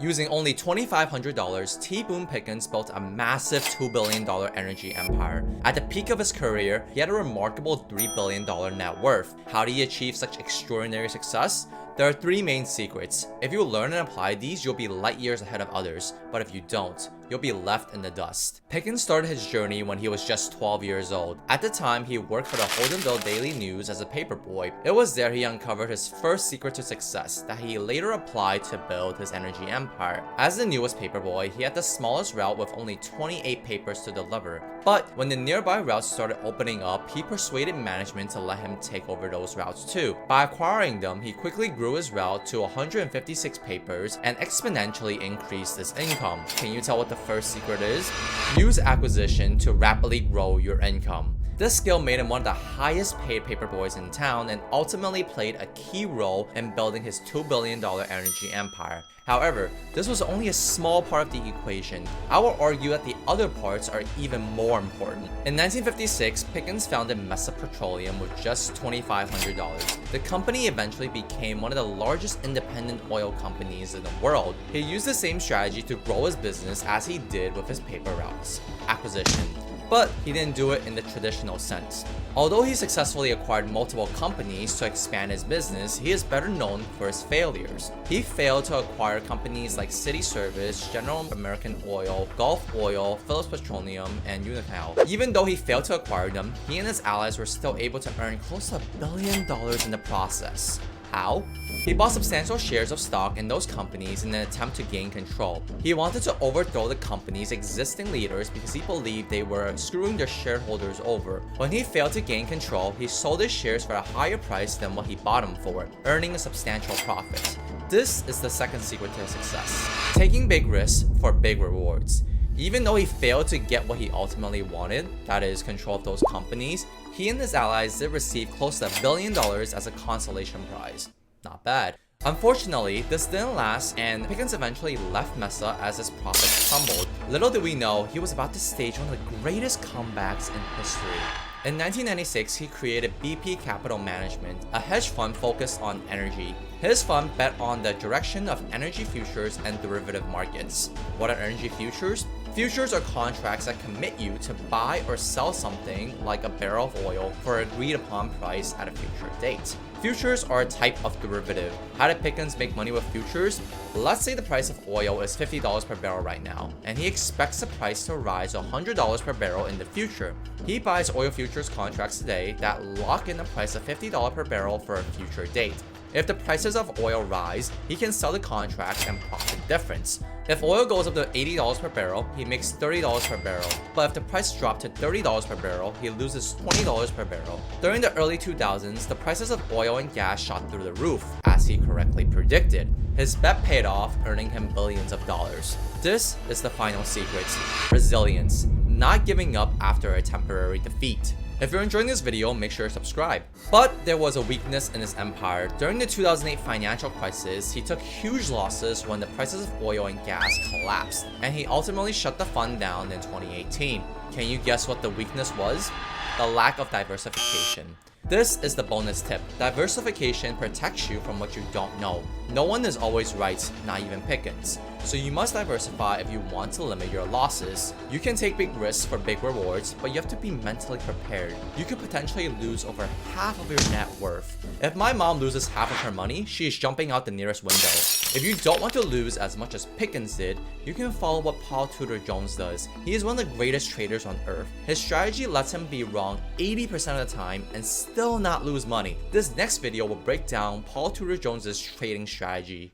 Using only $2,500, Boone Pickens built a massive $2 billion energy empire. At the peak of his career, he had a remarkable $3 billion net worth. How did he achieve such extraordinary success? There are three main secrets. If you learn and apply these, you'll be light years ahead of others, but if you don't, you'll be left in the dust. Pickens started his journey when he was just 12 years old. At the time, he worked for the Holdenville Daily News as a paperboy. It was there he uncovered his first secret to success that he later applied to build his energy empire. As the newest paperboy, he had the smallest route with only 28 papers to deliver. But when the nearby routes started opening up, he persuaded management to let him take over those routes too. By acquiring them, he quickly grew his route to 156 papers and exponentially increased his income. Can you tell what the first secret is? Use acquisition to rapidly grow your income. This skill made him one of the highest paid paperboys in town and ultimately played a key role in building his $2 billion energy empire. However, this was only a small part of the equation. I will argue that the other parts are even more important. In 1956, Pickens founded Mesa Petroleum with just $2,500. The company eventually became one of the largest independent oil companies in the world. He used the same strategy to grow his business as he did with his paper routes: acquisition. But he didn't do it in the traditional sense. Although he successfully acquired multiple companies to expand his business, he is better known for his failures. He failed to acquire companies like City Service, General American Oil, Gulf Oil, Phillips Petroleum, and Unocal. Even though he failed to acquire them, he and his allies were still able to earn close to $1 billion in the process. How? He bought substantial shares of stock in those companies in an attempt to gain control. He wanted to overthrow the company's existing leaders because he believed they were screwing their shareholders over. When he failed to gain control, he sold his shares for a higher price than what he bought them for, earning a substantial profit. This is the second secret to success: taking big risks for big rewards. Even though he failed to get what he ultimately wanted, that is, control of those companies, he and his allies did receive close to $1 billion as a consolation prize. Not bad. Unfortunately, this didn't last, and Pickens eventually left Mesa as his profits crumbled. Little did we know, he was about to stage one of the greatest comebacks in history. In 1996, he created BP Capital Management, a hedge fund focused on energy. His fund bet on the direction of energy futures and derivative markets. What are energy futures? Futures are contracts that commit you to buy or sell something like a barrel of oil for an agreed upon price at a future date. Futures are a type of derivative. How did Pickens make money with futures? Let's say the price of oil is $50 per barrel right now, and he expects the price to rise to $100 per barrel in the future. He buys oil futures contracts today that lock in the price of $50 per barrel for a future date. If the prices of oil rise, he can sell the contract and profit difference. If oil goes up to $80 per barrel, he makes $30 per barrel. But if the price drops to $30 per barrel, he loses $20 per barrel. During the early 2000s, the prices of oil and gas shot through the roof, as he correctly predicted. His bet paid off, earning him billions of dollars. This is the final secret: resilience, not giving up after a temporary defeat. If you're enjoying this video, make sure to subscribe. But there was a weakness in his empire. During the 2008 financial crisis, he took huge losses when the prices of oil and gas collapsed, and he ultimately shut the fund down in 2018. Can you guess what the weakness was? The lack of diversification. This is the bonus tip. Diversification protects you from what you don't know. No one is always right, not even Pickens. So you must diversify if you want to limit your losses. You can take big risks for big rewards, but you have to be mentally prepared. You could potentially lose over half of your net worth. If my mom loses half of her money, she is jumping out the nearest window. If you don't want to lose as much as Pickens did, you can follow what Paul Tudor Jones does. He is one of the greatest traders on earth. His strategy lets him be wrong 80% of the time and still not lose money. This next video will break down Paul Tudor Jones' trading strategy.